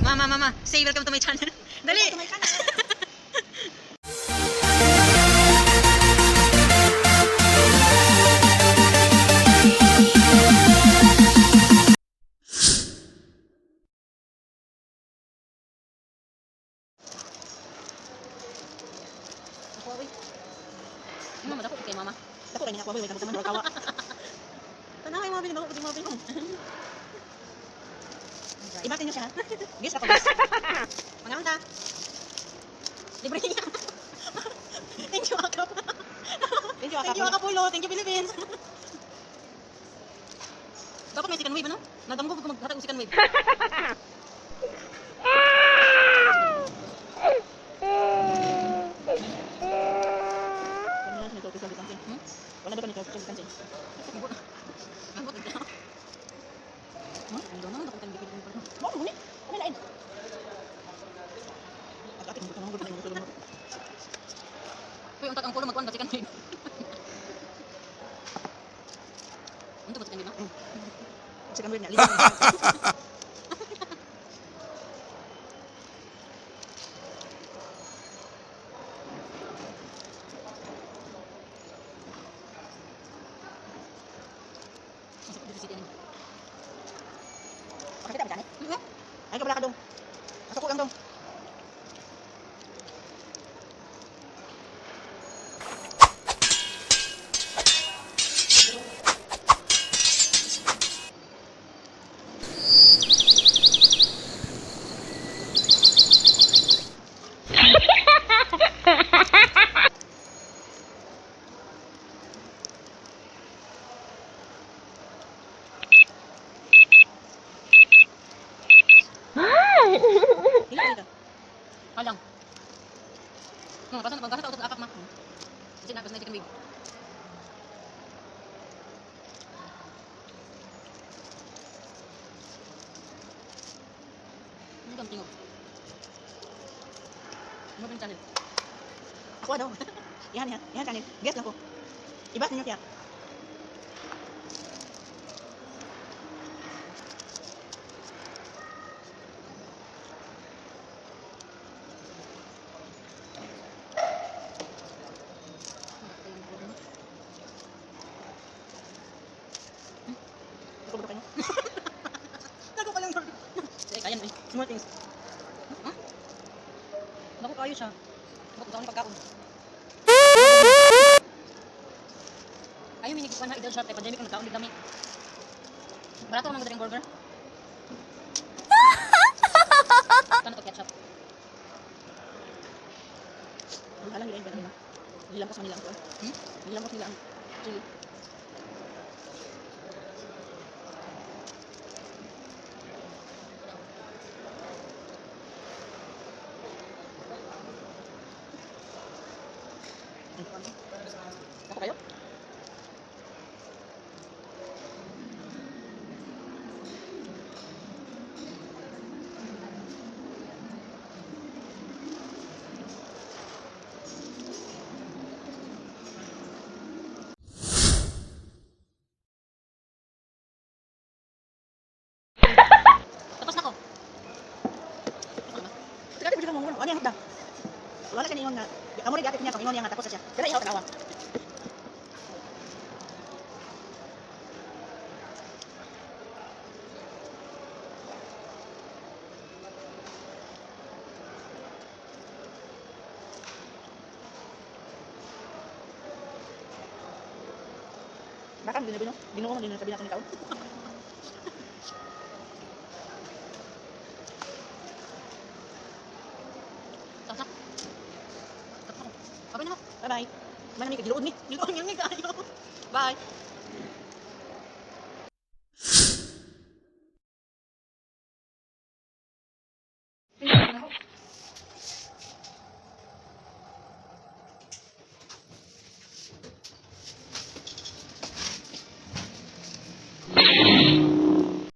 Mama, say welcome to my channel. Dali! Welcome to my channel. Mama, dako kay mama. Dako kay ni ako, wait, naman kawa. Tanaw ay mabili, dako mabili. Ibatin niyo siya. Guys, ako guys. Mangaon ta. Libre niya. Thank you, Akap. Thank you, Akapulo. Thank you, Philippines. Dapat may second wave, ano? Nadamgo ko maghatag ng second wave. Wala ba nito sa kantin? Ang buti ka. Ang doon ako kan bibili ko. Mo mo ni. Kami lain. At mo ko ng gusto mo. Kuy untak ang kulo magkuan ba second wave. Unta ba second wave na? Second wave na. Kita ba tani? Ay ka pala ka dong. Pasok ko lang dong. Halang. No, basta na utot apak ma. Kasi na second wave. Ini kan tingog. Mo bin channel. Ako daw. Yan channel. Guess lang ko. Ibas niyo siya. Naku ka lang. Kaya na eh. Small things. Ha? Naku kayo siya. Bakit ako ni pagkaon? Ayaw minigit na idol shot kay pandemic na nagkaon di dami. Barato ang mga daring burger. Kana to ketchup. Ang halang hilain ba nila? Nilampos man nila ang kuwan. Nilampos nila ang chili. Ako kayo? Tapos na ko. Sige, bisa mo ano yang hagda. Wala siya ningon nga. Amo rin gatit niya kung ingon niya nga tapos siya. Pero ihaw tanawa. Bakam din na binuo mo din sabi natin ikaw. Tapos na. Tapos na ko. Abay na mo. Bye-bye. Manami ka giluod ni. Giluod ni kayo. Bye. Tingnan na ako.